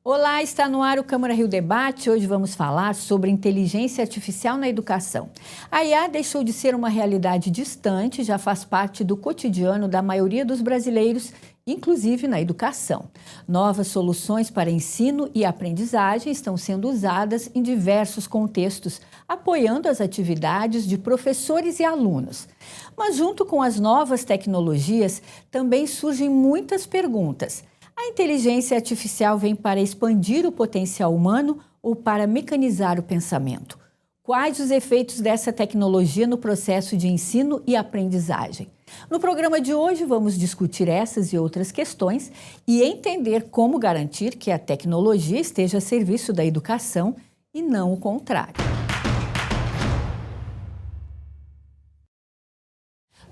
Olá, está no ar o Câmara Rio Debate. Hoje vamos falar sobre inteligência artificial na educação. A IA deixou de ser uma realidade distante, já faz parte do cotidiano da maioria dos brasileiros, inclusive na educação. Novas soluções para ensino e aprendizagem estão sendo usadas em diversos contextos, apoiando as atividades de professores e alunos. Mas junto com as novas tecnologias, também surgem muitas perguntas. A inteligência artificial vem para expandir o potencial humano ou para mecanizar o pensamento? Quais os efeitos dessa tecnologia no processo de ensino e aprendizagem? No programa de hoje, vamos discutir essas e outras questões e entender como garantir que a tecnologia esteja a serviço da educação e não o contrário.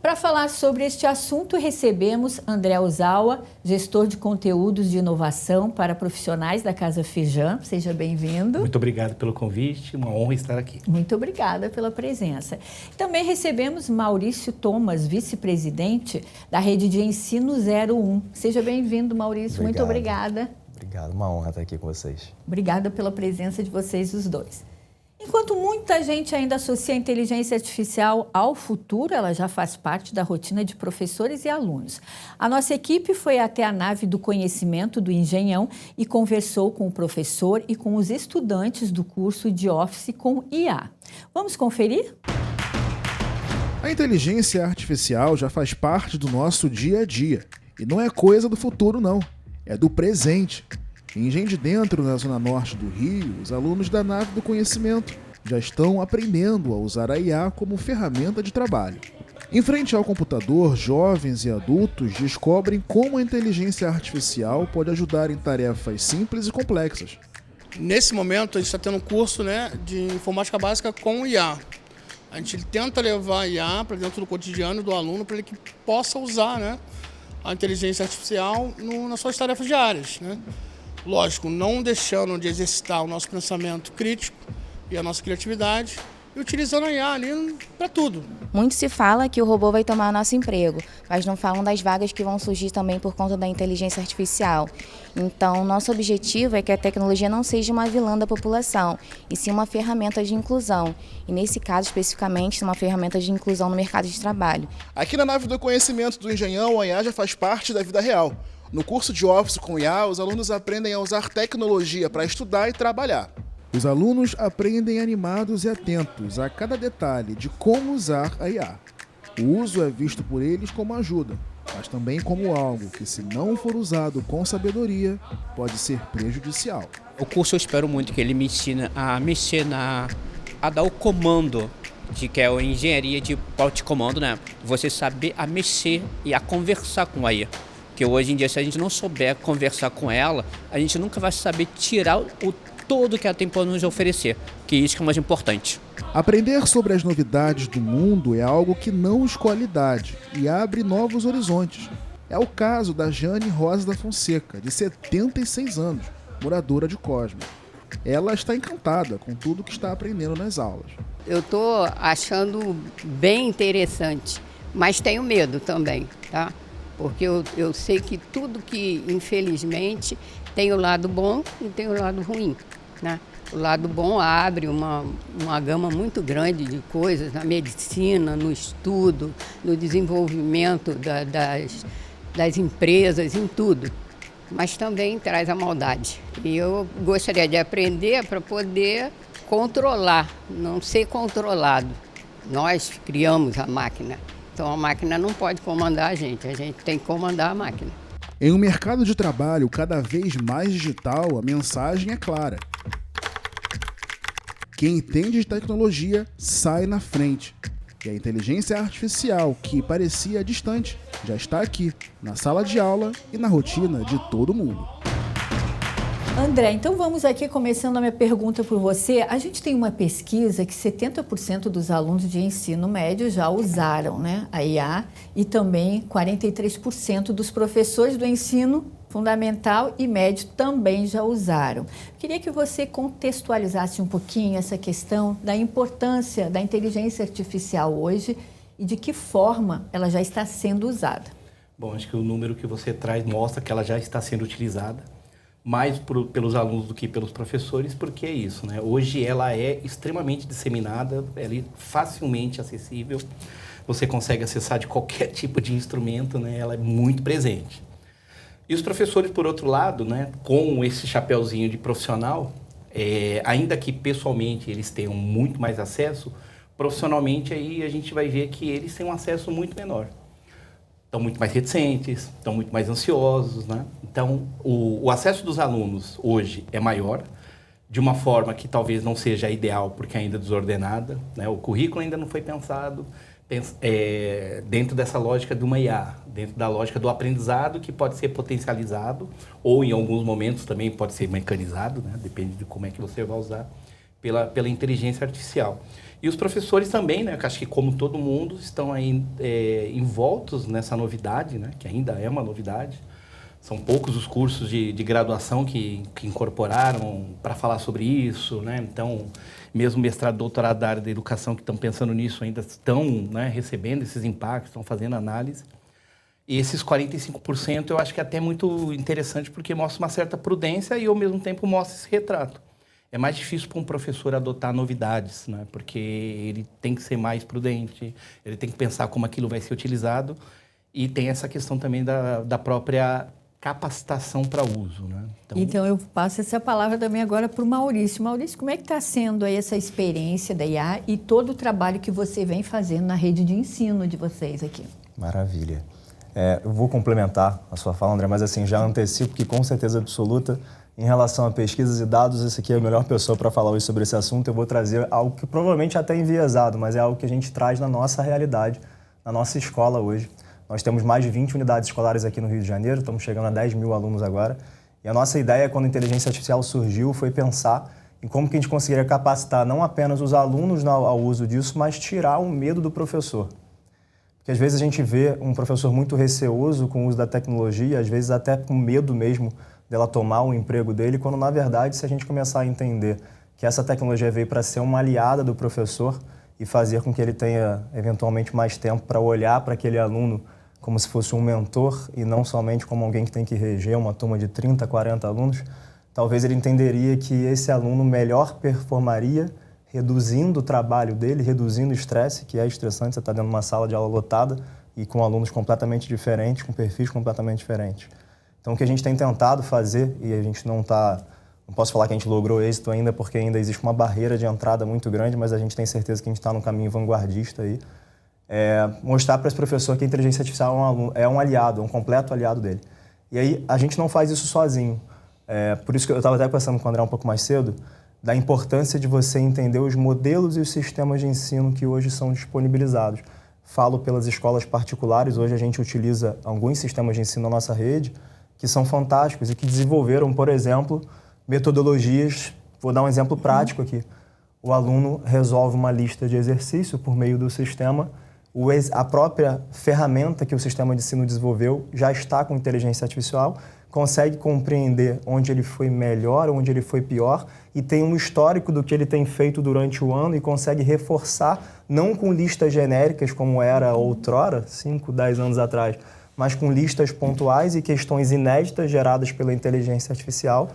Para falar sobre este assunto, recebemos André Ozawa, gestor de conteúdos de inovação para profissionais da Casa Feijão. Seja bem-vindo. Muito obrigado pelo convite, uma honra estar aqui. Muito obrigada pela presença. Também recebemos Maurício Thomas, vice-presidente da Rede de Ensino 01. Seja bem-vindo, Maurício. Muito obrigada. Obrigado, uma honra estar aqui com vocês. Obrigada pela presença de vocês os dois. Enquanto muita gente ainda associa a inteligência artificial ao futuro, ela já faz parte da rotina de professores e alunos. A nossa equipe foi até a nave do conhecimento do Engenhão e conversou com o professor e com os estudantes do curso de Office com IA. Vamos conferir? A inteligência artificial já faz parte do nosso dia a dia. E não é coisa do futuro, não. É do presente. Em Engenho de Dentro, na zona norte do Rio, os alunos da nave do conhecimento já estão aprendendo a usar a IA como ferramenta de trabalho. Em frente ao computador, jovens e adultos descobrem como a inteligência artificial pode ajudar em tarefas simples e complexas. Nesse momento, a gente está tendo um curso de informática básica com IA. A gente tenta levar a IA para dentro do cotidiano do aluno para ele que possa usar a inteligência artificial nas suas tarefas diárias. Lógico, não deixando de exercitar o nosso pensamento crítico e a nossa criatividade e utilizando a IA ali para tudo. Muito se fala que o robô vai tomar o nosso emprego, mas não falam das vagas que vão surgir também por conta da inteligência artificial. Então, nosso objetivo é que a tecnologia não seja uma vilã da população, e sim uma ferramenta de inclusão. E nesse caso, especificamente, uma ferramenta de inclusão no mercado de trabalho. Aqui na nave do conhecimento do Engenhão, a IA já faz parte da vida real. No curso de Office com IA, os alunos aprendem a usar tecnologia para estudar e trabalhar. Os alunos aprendem animados e atentos a cada detalhe de como usar a IA. O uso é visto por eles como ajuda, mas também como algo que, se não for usado com sabedoria, pode ser prejudicial. O curso eu espero muito que ele me ensine a mexer a dar o comando, que é a engenharia de comando, Você saber a mexer e a conversar com a IA. Porque hoje em dia, se a gente não souber conversar com ela, a gente nunca vai saber tirar o todo que ela tem para nos oferecer, que isso que é o mais importante. Aprender sobre as novidades do mundo é algo que não escolhe idade e abre novos horizontes. É o caso da Jane Rosa da Fonseca, de 76 anos, moradora de Cosme. Ela está encantada com tudo que está aprendendo nas aulas. Eu estou achando bem interessante, mas tenho medo também, tá? Porque eu sei que tudo que, infelizmente, tem o lado bom e tem o lado ruim, O lado bom abre uma gama muito grande de coisas na medicina, no estudo, no desenvolvimento das empresas, em tudo. Mas também traz a maldade. E eu gostaria de aprender para poder controlar, não ser controlado. Nós criamos a máquina. Então a máquina não pode comandar a gente tem que comandar a máquina. Em um mercado de trabalho cada vez mais digital, a mensagem é clara. Quem entende de tecnologia sai na frente. E a inteligência artificial, que parecia distante, já está aqui, na sala de aula e na rotina de todo mundo. André, então vamos aqui começando a minha pergunta por você. A gente tem uma pesquisa que 70% dos alunos de ensino médio já usaram a IA e também 43% dos professores do ensino fundamental e médio também já usaram. Queria que você contextualizasse um pouquinho essa questão da importância da inteligência artificial hoje e de que forma ela já está sendo usada. Bom, acho que o número que você traz mostra que ela já está sendo utilizada. mais pelos alunos do que pelos professores, porque é isso, né? Hoje ela é extremamente disseminada, ela é facilmente acessível, você consegue acessar de qualquer tipo de instrumento, né? Ela é muito presente. E os professores, por outro lado, né, com esse chapéuzinho de profissional, ainda que pessoalmente eles tenham muito mais acesso, profissionalmente aí a gente vai ver que eles têm um acesso muito menor. Estão muito mais reticentes, estão muito mais ansiosos, né? Então, o acesso dos alunos hoje é maior, de uma forma que talvez não seja ideal, porque ainda é desordenada, né? O currículo ainda não foi pensado dentro dessa lógica de uma IA, dentro da lógica do aprendizado que pode ser potencializado, ou em alguns momentos também pode ser mecanizado, né? Depende de como é que você vai usar, pela inteligência artificial. E os professores também, né, que acho que como todo mundo, estão aí envoltos nessa novidade, né, que ainda é uma novidade. São poucos os cursos de graduação que incorporaram para falar sobre isso, né? Então, mesmo mestrado, doutorado da área da educação que estão pensando nisso ainda estão, né, recebendo esses impactos, estão fazendo análise. E esses 45% eu acho que é até muito interessante porque mostra uma certa prudência e, ao mesmo tempo, mostra esse retrato. É mais difícil para um professor adotar novidades, né? Porque ele tem que ser mais prudente, ele tem que pensar como aquilo vai ser utilizado e tem essa questão também da própria capacitação para uso, né? Então, eu passo essa palavra também agora para o Maurício. Maurício, como é que está sendo aí essa experiência da IA e todo o trabalho que você vem fazendo na rede de ensino de vocês aqui? Maravilha. Eu vou complementar a sua fala, André, mas assim, já antecipo que com certeza absoluta, em relação a pesquisas e dados, esse aqui é a melhor pessoa para falar hoje sobre esse assunto. Eu vou trazer algo que provavelmente até é enviesado, mas é algo que a gente traz na nossa realidade, na nossa escola hoje. Nós temos mais de 20 unidades escolares aqui no Rio de Janeiro, estamos chegando a 10 mil alunos agora. E a nossa ideia, quando a inteligência artificial surgiu, foi pensar em como que a gente conseguiria capacitar não apenas os alunos ao uso disso, mas tirar o medo do professor. Porque às vezes a gente vê um professor muito receoso com o uso da tecnologia, às vezes até com medo mesmo dela tomar o emprego dele, quando na verdade, se a gente começar a entender que essa tecnologia veio para ser uma aliada do professor e fazer com que ele tenha eventualmente mais tempo para olhar para aquele aluno como se fosse um mentor e não somente como alguém que tem que reger uma turma de 30, 40 alunos, talvez ele entenderia que esse aluno melhor performaria reduzindo o trabalho dele, reduzindo o estresse, que é estressante, você está dentro de uma sala de aula lotada e com alunos completamente diferentes, com perfis completamente diferentes. Então, o que a gente tem tentado fazer, e a gente não posso falar que a gente logrou êxito ainda, porque ainda existe uma barreira de entrada muito grande, mas a gente tem certeza que a gente está no caminho vanguardista aí, mostrar para esse professor que a inteligência artificial é um aliado, um completo aliado dele. E aí, a gente não faz isso sozinho. Por isso que eu estava até conversando com o André um pouco mais cedo, da importância de você entender os modelos e os sistemas de ensino que hoje são disponibilizados. Falo pelas escolas particulares, hoje a gente utiliza alguns sistemas de ensino na nossa rede, que são fantásticos e que desenvolveram, por exemplo, metodologias. Vou dar um exemplo prático aqui. O aluno resolve uma lista de exercício por meio do sistema. A própria ferramenta que o sistema de ensino desenvolveu já está com inteligência artificial, consegue compreender onde ele foi melhor, onde ele foi pior e tem um histórico do que ele tem feito durante o ano e consegue reforçar, não com listas genéricas como era outrora, 5, 10 anos atrás, mas com listas pontuais e questões inéditas geradas pela inteligência artificial,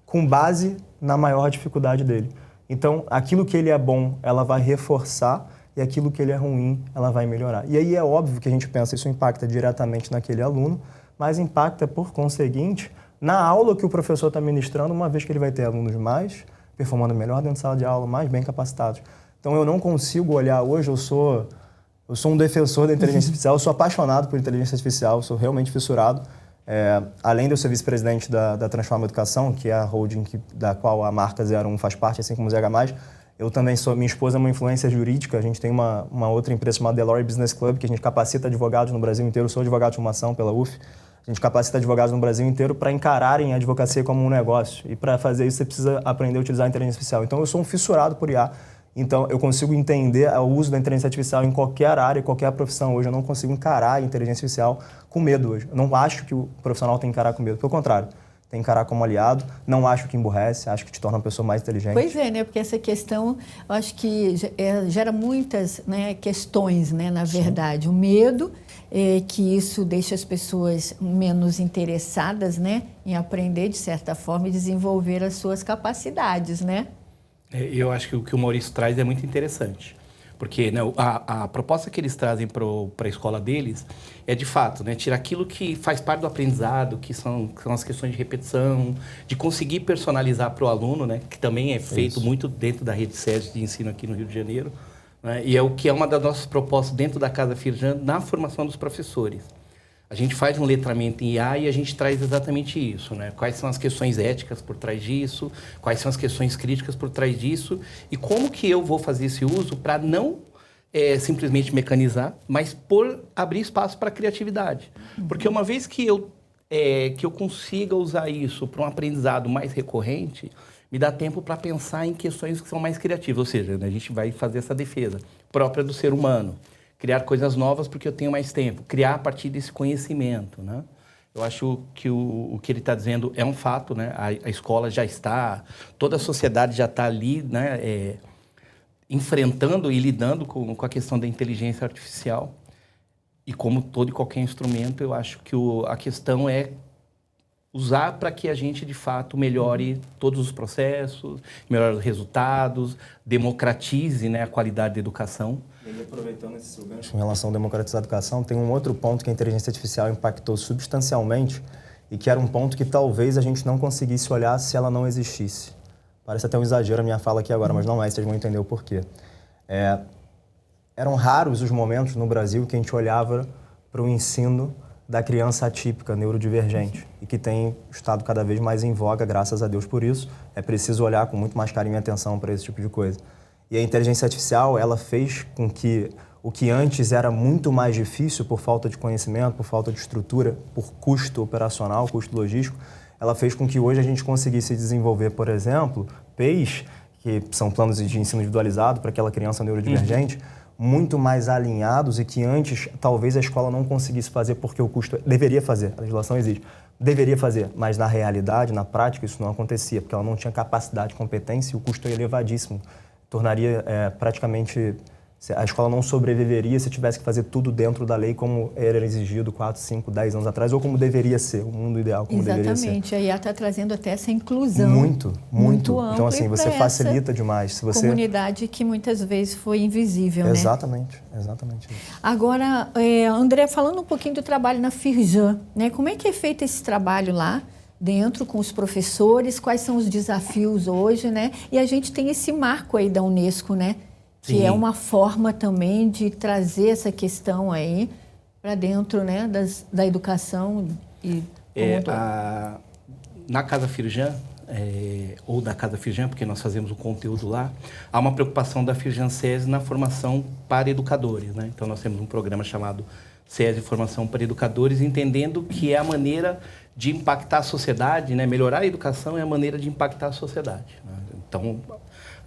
com base na maior dificuldade dele. Então, aquilo que ele é bom, ela vai reforçar, e aquilo que ele é ruim, ela vai melhorar. E aí é óbvio que a gente pensa, isso impacta diretamente naquele aluno, mas impacta, por conseguinte, na aula que o professor está ministrando, uma vez que ele vai ter alunos mais performando melhor dentro da sala de aula, mais bem capacitados. Então, eu não consigo olhar hoje, eu sou um defensor da inteligência artificial, eu sou apaixonado por inteligência artificial, sou realmente fissurado. Além de eu ser vice-presidente da Transforma Educação, que é a holding da qual a marca 01 faz parte, assim como o ZH+, eu também minha esposa é uma influência jurídica, a gente tem uma outra empresa chamada Delore Business Club, que a gente capacita advogados no Brasil inteiro, eu sou advogado de formação pela UF, a gente capacita advogados no Brasil inteiro para encararem a advocacia como um negócio. E para fazer isso, você precisa aprender a utilizar a inteligência artificial. Então, eu sou um fissurado por IA. Então, eu consigo entender o uso da inteligência artificial em qualquer área, qualquer profissão hoje. Eu não consigo encarar a inteligência artificial com medo hoje. Eu não acho que o profissional tem que encarar com medo. Pelo contrário, tem que encarar como aliado. Não acho que emburrece, acho que te torna uma pessoa mais inteligente. Pois é, né? Porque essa questão, eu acho que gera muitas, né, questões, né, na verdade. O medo, que isso deixa as pessoas menos interessadas, né, em aprender, de certa forma, e desenvolver as suas capacidades, né? Eu acho que o que o Maurício traz é muito interessante. Porque, né, a proposta que eles trazem para a escola deles é, de fato, né, tirar aquilo que faz parte do aprendizado, que são as questões de repetição, de conseguir personalizar para o aluno, né, que também é feito muito dentro da rede SESI de ensino aqui no Rio de Janeiro, né, e é o que é uma das nossas propostas dentro da Casa Firjan na formação dos professores. A gente faz um letramento em IA e a gente traz exatamente isso, né? Quais são as questões éticas por trás disso, quais são as questões críticas por trás disso e como que eu vou fazer esse uso para não simplesmente mecanizar, mas abrir espaço para a criatividade. Porque uma vez que eu consiga usar isso para um aprendizado mais recorrente, me dá tempo para pensar em questões que são mais criativas, ou seja, né, a gente vai fazer essa defesa própria do ser humano. Criar coisas novas porque eu tenho mais tempo. Criar a partir desse conhecimento, né? Eu acho que o que ele está dizendo é um fato, né? A escola já está, toda a sociedade já está ali, né? Enfrentando e lidando com a questão da inteligência artificial. E como todo e qualquer instrumento, eu acho que a questão é usar para que a gente, de fato, melhore todos os processos, melhore os resultados, democratize, né, a qualidade da educação. E aproveitando esse seu gancho em relação à democratizar a educação, tem um outro ponto que a inteligência artificial impactou substancialmente e que era um ponto que talvez a gente não conseguisse olhar se ela não existisse. Parece até um exagero a minha fala aqui agora, mas não é, vocês vão entender o porquê. Eram raros os momentos no Brasil que a gente olhava para o ensino da criança atípica, neurodivergente, e que tem estado cada vez mais em voga, graças a Deus por isso. É preciso olhar com muito mais carinho e atenção para esse tipo de coisa. E a inteligência artificial, ela fez com que o que antes era muito mais difícil por falta de conhecimento, por falta de estrutura, por custo operacional, custo logístico, ela fez com que hoje a gente conseguisse desenvolver, por exemplo, PEIs, que são planos de ensino individualizado para aquela criança neurodivergente, muito mais alinhados e que antes talvez a escola não conseguisse fazer porque o custo deveria fazer, a legislação exige, deveria fazer, mas na realidade, na prática, isso não acontecia, porque ela não tinha capacidade, competência e o custo é elevadíssimo. Tornaria praticamente... A escola não sobreviveria se tivesse que fazer tudo dentro da lei como era exigido 4, 5, 10 anos atrás, ou como deveria ser, o mundo ideal como deveria ser. Exatamente, a IA está trazendo até essa inclusão. Muito ampla. Então, assim, você facilita demais. Se você... comunidade que muitas vezes foi invisível, exatamente isso. Agora, André, falando um pouquinho do trabalho na Firjan, né? Como é que é feito esse trabalho lá dentro com os professores? Quais são os desafios hoje, né? E a gente tem esse marco aí da Unesco, né? Que é uma forma também de trazer essa questão aí para dentro, né, da educação. Na Casa Firjan, ou da Casa Firjan, porque nós fazemos o conteúdo lá, há uma preocupação da Firjan SESI na formação para educadores, né? Então, nós temos um programa chamado SESI Formação para Educadores, entendendo que é a maneira de impactar a sociedade, né? Melhorar a educação é a maneira de impactar a sociedade, né? Então,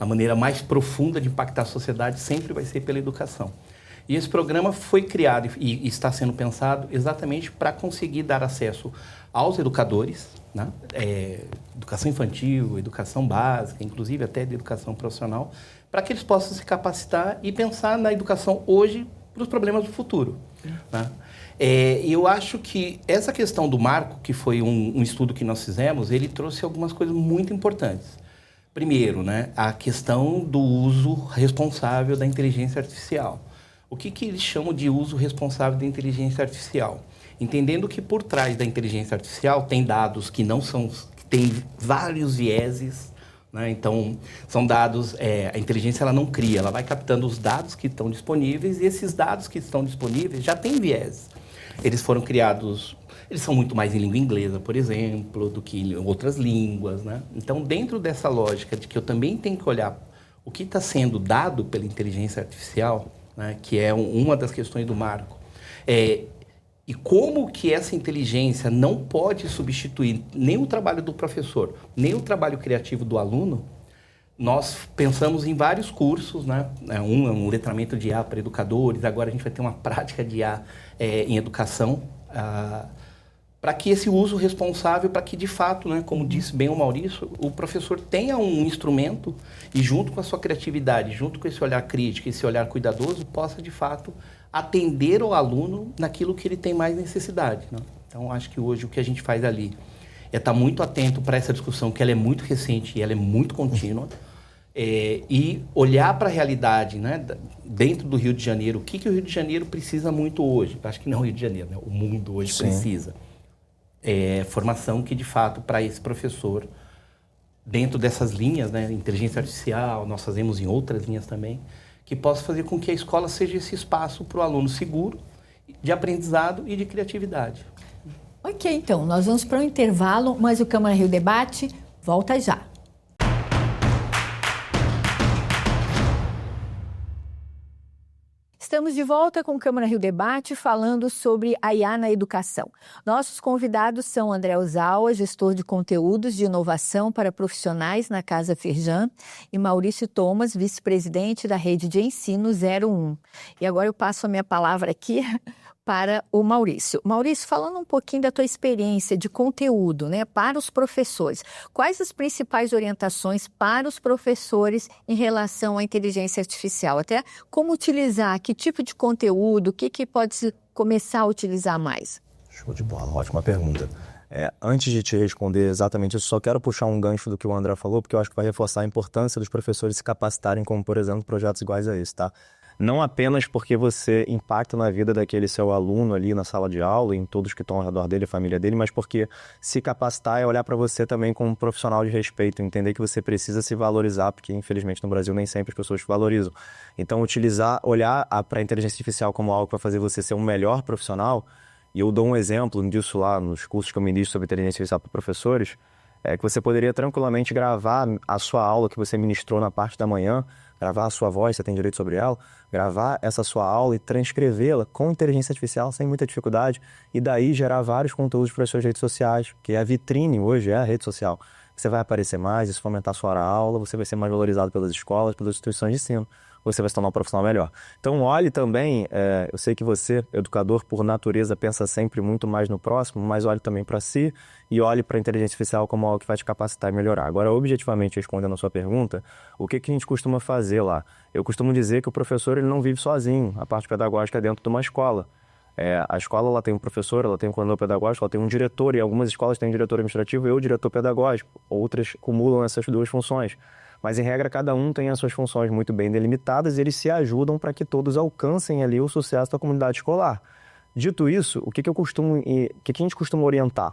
a maneira mais profunda de impactar a sociedade sempre vai ser pela educação. E esse programa foi criado e está sendo pensado exatamente para conseguir dar acesso aos educadores, né? Educação infantil, educação básica, inclusive até de educação profissional, para que eles possam se capacitar e pensar na educação hoje para os problemas do futuro, né? Eu acho que essa questão do marco, que foi um estudo que nós fizemos, ele trouxe algumas coisas muito importantes. Primeiro, né, a questão do uso responsável da inteligência artificial. O que eles chamam de uso responsável da inteligência artificial? Entendendo que por trás da inteligência artificial tem dados que não são, que tem vários vieses, né? Então, são dados, a inteligência ela não cria, ela vai captando os dados que estão disponíveis e esses dados que estão disponíveis já têm viés. Eles foram criados... Eles são muito mais em língua inglesa, por exemplo, do que em outras línguas, né? Então, dentro dessa lógica de que eu também tenho que olhar o que está sendo dado pela inteligência artificial, né, que é uma das questões do marco, e como que essa inteligência não pode substituir nem o trabalho do professor, nem o trabalho criativo do aluno, nós pensamos em vários cursos, né? Um letramento de IA para educadores, agora a gente vai ter uma prática de IA em educação, para que esse uso responsável, para que de fato, né, como disse bem o Maurício, o professor tenha um instrumento e junto com a sua criatividade, junto com esse olhar crítico, esse olhar cuidadoso, possa de fato atender o aluno naquilo que ele tem mais necessidade, né? Então, acho que hoje o que a gente faz ali é estar muito atento para essa discussão, que ela é muito recente e ela é muito contínua, e olhar para a realidade, né, dentro do Rio de Janeiro. O que o Rio de Janeiro precisa muito hoje? Acho que não o Rio de Janeiro, né? O mundo hoje precisa. Formação que, de fato, para esse professor, dentro dessas linhas, né, inteligência artificial, nós fazemos em outras linhas também, que possa fazer com que a escola seja esse espaço para o aluno seguro, de aprendizado e de criatividade. Ok, então, nós vamos para um intervalo, mas o Câmara Rio Debate volta já. Estamos de volta com o Câmara Rio Debate, falando sobre a IA na educação. Nossos convidados são André Ozawa, gestor de conteúdos de inovação para profissionais na Casa Firjan, e Maurício Thomas, vice-presidente da rede de ensino 01. E agora eu passo a minha palavra aqui para o Maurício. Maurício, falando um pouquinho da tua experiência de conteúdo, né, para os professores, quais as principais orientações para os professores em relação à inteligência artificial? Até como utilizar, que tipo de conteúdo, o que pode começar a utilizar mais? Show de bola, ótima pergunta. Antes de te responder exatamente isso, só quero puxar um gancho do que o André falou, porque eu acho que vai reforçar a importância dos professores se capacitarem, como, por exemplo, projetos iguais a esse, tá? Não apenas porque você impacta na vida daquele seu aluno ali na sala de aula, em todos que estão ao redor dele, a família dele, mas porque se capacitar é olhar para você também como um profissional de respeito, entender que você precisa se valorizar, porque infelizmente no Brasil nem sempre as pessoas te valorizam. Então olhar para a inteligência artificial como algo que vai fazer você ser um melhor profissional, e eu dou um exemplo disso lá nos cursos que eu ministro sobre inteligência artificial para professores, que você poderia tranquilamente gravar a sua aula que você ministrou na parte da manhã, gravar a sua voz, você tem direito sobre ela, gravar essa sua aula e transcrevê-la com inteligência artificial sem muita dificuldade e daí gerar vários conteúdos para as suas redes sociais, que a vitrine hoje é a rede social. Você vai aparecer mais, isso fomentar a sua aula, você vai ser mais valorizado pelas escolas, pelas instituições de ensino, você vai se tornar um profissional melhor. Então olhe também, eu sei que você, educador por natureza, pensa sempre muito mais no próximo, mas olhe também para si e olhe para a inteligência artificial como algo que vai te capacitar e melhorar. Agora, objetivamente respondendo a sua pergunta, o que a gente costuma fazer lá? Eu costumo dizer que o professor ele não vive sozinho, a parte pedagógica é dentro de uma escola. A escola ela tem um professor, ela tem um coordenador pedagógico, ela tem um diretor, e algumas escolas têm um diretor administrativo e o diretor pedagógico, outras acumulam essas duas funções. Mas, em regra, cada um tem as suas funções muito bem delimitadas e eles se ajudam para que todos alcancem ali o sucesso da comunidade escolar. Dito isso, o que a gente costuma orientar?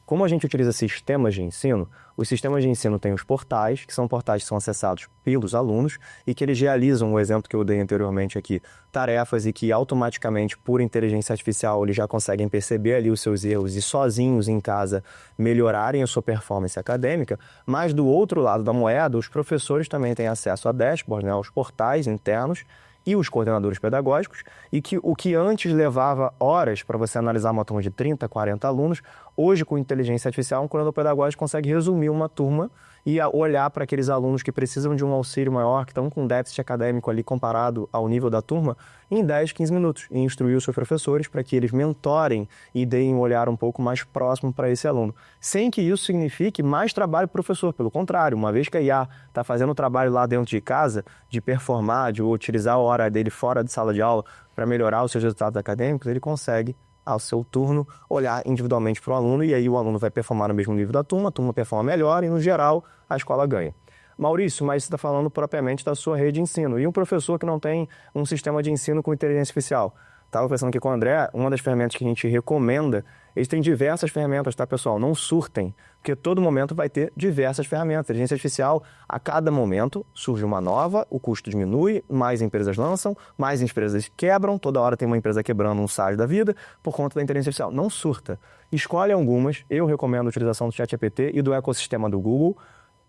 Como a gente utiliza sistemas de ensino, os sistemas de ensino têm os portais, que são portais que são acessados pelos alunos e que eles realizam, o exemplo que eu dei anteriormente aqui, tarefas e que automaticamente, por inteligência artificial, eles já conseguem perceber ali os seus erros e sozinhos em casa melhorarem a sua performance acadêmica. Mas do outro lado da moeda, os professores também têm acesso a dashboards, né, aos portais internos, e os coordenadores pedagógicos, e que o que antes levava horas para você analisar uma turma de 30, 40 alunos, hoje com inteligência artificial, um coordenador pedagógico consegue resumir uma turma e olhar para aqueles alunos que precisam de um auxílio maior, que estão com déficit acadêmico ali comparado ao nível da turma, em 10, 15 minutos, e instruir os seus professores para que eles mentorem e deem um olhar um pouco mais próximo para esse aluno. Sem que isso signifique mais trabalho para o professor, pelo contrário, uma vez que a IA está fazendo o trabalho lá dentro de casa, de performar, de utilizar a hora dele fora de sala de aula para melhorar os seus resultados acadêmicos, ele consegue, ao seu turno, olhar individualmente para o aluno e aí o aluno vai performar no mesmo nível da turma, a turma performa melhor e, no geral, a escola ganha. Maurício, mas você está falando propriamente da sua rede de ensino. E um professor que não tem um sistema de ensino com inteligência artificial? Estava pensando aqui com o André, uma das ferramentas que a gente recomenda, eles têm diversas ferramentas, tá, pessoal? Não surtem, porque todo momento vai ter diversas ferramentas. A inteligência artificial, a cada momento, surge uma nova, o custo diminui, mais empresas lançam, mais empresas quebram, toda hora tem uma empresa quebrando um SaaS da vida por conta da inteligência artificial. Não surta. Escolhe algumas, eu recomendo a utilização do ChatGPT e do ecossistema do Google,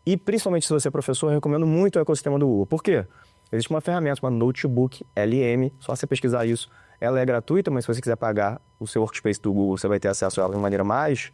e principalmente se você é professor, eu recomendo muito o ecossistema do Google. Por quê? Existe uma ferramenta chamada Notebook LM, só você pesquisar isso. Ela é gratuita, mas se você quiser pagar o seu workspace do Google, você vai ter acesso a ela de maneira mais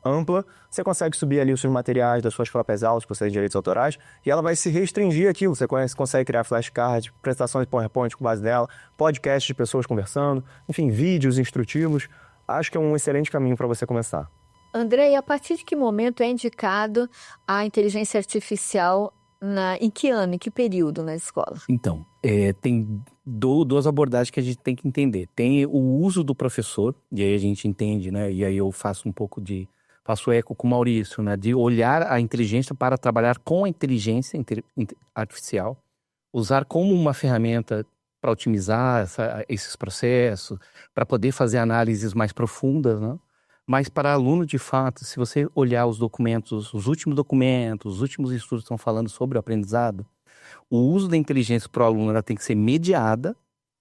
ampla. Você consegue subir ali os seus materiais das suas próprias aulas, por serem direitos autorais, e ela vai se restringir aquilo. Você consegue criar flashcards, apresentações de PowerPoint com base nela, podcasts de pessoas conversando, enfim, vídeos instrutivos. acho que é um excelente caminho para você começar. André, e a partir de que momento é indicado a inteligência artificial em que ano, em que período na escola? Então, tem duas abordagens que a gente tem que entender. Tem o uso do professor, e aí a gente entende, né? E aí eu faço faço eco com o Maurício, né? De olhar a inteligência para trabalhar com a inteligência artificial, usar como uma ferramenta para otimizar esses processos, para poder fazer análises mais profundas, né? Mas para aluno, de fato, se você olhar os documentos, os últimos estudos estão falando sobre o aprendizado, o uso da inteligência para o aluno ela tem que ser mediada,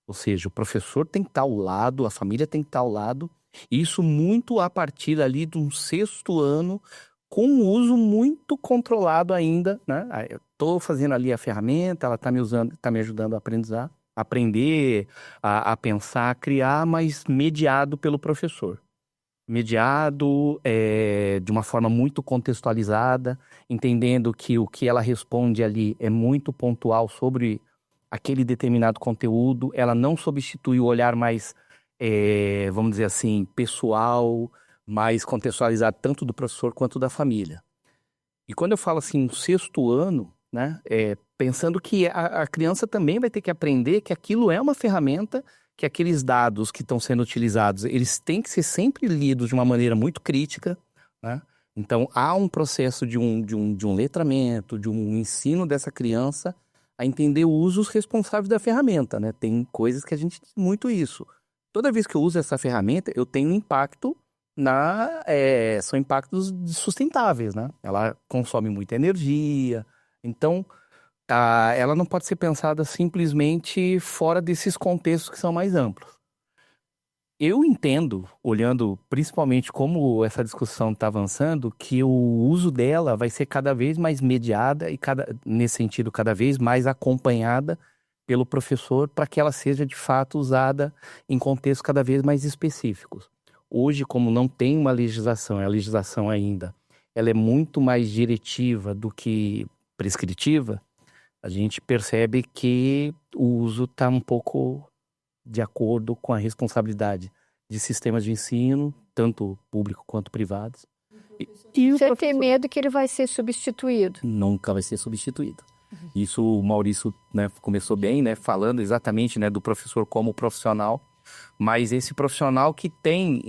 ou seja, o professor tem que estar ao lado, a família tem que estar ao lado, e isso muito a partir ali de um 6º ano, com um uso muito controlado ainda, né? Eu estou fazendo ali a ferramenta, ela está me ajudando a aprender, a pensar, a criar, mas mediado pelo professor. Mediado de uma forma muito contextualizada, entendendo que o que ela responde ali é muito pontual sobre aquele determinado conteúdo, ela não substitui o olhar mais, vamos dizer assim, pessoal, mais contextualizado tanto do professor quanto da família. E quando eu falo assim, no 6º ano, né, pensando que a criança também vai ter que aprender que aquilo é uma ferramenta, que aqueles dados que estão sendo utilizados, eles têm que ser sempre lidos de uma maneira muito crítica, né? Então, há um processo de um letramento, de um ensino dessa criança a entender os usos responsáveis da ferramenta, né? Tem coisas que a gente diz muito isso. Toda vez que eu uso essa ferramenta, eu tenho um impacto são impactos sustentáveis, né? Ela consome muita energia, então ela não pode ser pensada simplesmente fora desses contextos que são mais amplos. Eu entendo, olhando principalmente como essa discussão está avançando, que o uso dela vai ser cada vez mais mediada e, nesse sentido, cada vez mais acompanhada pelo professor para que ela seja, de fato, usada em contextos cada vez mais específicos. Hoje, como não tem uma legislação, a legislação ainda, ela é muito mais diretiva do que prescritiva, a gente percebe que o uso está um pouco de acordo com a responsabilidade de sistemas de ensino, tanto público quanto privados. Você tem medo que ele vai ser substituído? Nunca vai ser substituído. Isso o Maurício, né, começou bem, né, falando exatamente, né, do professor como profissional, mas esse profissional que tem,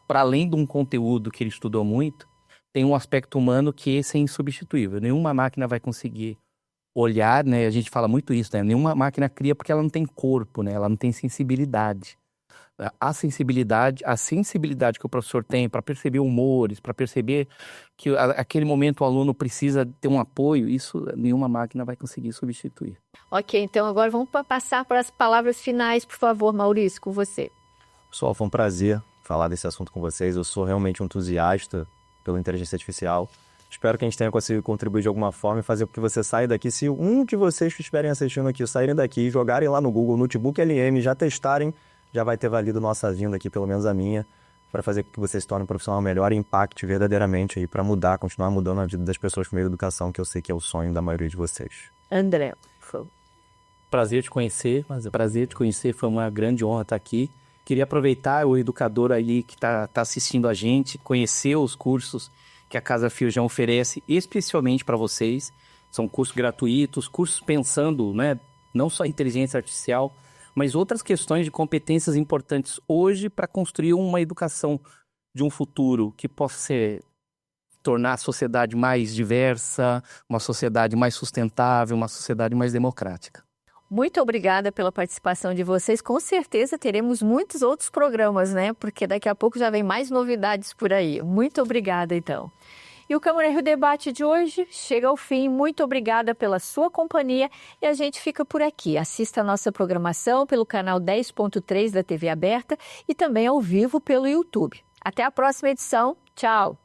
para além de um conteúdo que ele estudou muito, tem um aspecto humano que esse é insubstituível. Nenhuma máquina vai conseguir olhar, né? A gente fala muito isso, né? Nenhuma máquina cria porque ela não tem corpo, né? Ela não tem sensibilidade. A sensibilidade que o professor tem para perceber humores, para perceber que aquele momento o aluno precisa ter um apoio, isso nenhuma máquina vai conseguir substituir. Ok, então agora vamos passar para as palavras finais, por favor, Maurício, com você. Pessoal, foi um prazer falar desse assunto com vocês. Eu sou realmente um entusiasta pela inteligência artificial. Espero que a gente tenha conseguido contribuir de alguma forma e fazer com que você saia daqui. Se um de vocês que estiverem assistindo aqui saírem daqui e jogarem lá no Google Notebook LM, já testarem, já vai ter valido nossa vinda aqui, pelo menos a minha, para fazer com que você se torne um profissional melhor e impacte verdadeiramente aí para mudar, continuar mudando a vida das pessoas por meio da educação, que eu sei que é o sonho da maioria de vocês. André, por favor. Prazer te conhecer, foi uma grande honra estar aqui. Queria aproveitar o educador aí que está assistindo a gente, conhecer os cursos que a Casa Firjan oferece especialmente para vocês. São cursos gratuitos, cursos pensando, né, não só inteligência artificial, mas outras questões de competências importantes hoje para construir uma educação de um futuro que possa tornar a sociedade mais diversa, uma sociedade mais sustentável, uma sociedade mais democrática. Muito obrigada pela participação de vocês. Com certeza teremos muitos outros programas, né? Porque daqui a pouco já vem mais novidades por aí. Muito obrigada, então. E o Câmara Rio Debate de hoje chega ao fim. Muito obrigada pela sua companhia e a gente fica por aqui. Assista a nossa programação pelo canal 10.3 da TV Aberta e também ao vivo pelo YouTube. Até a próxima edição. Tchau!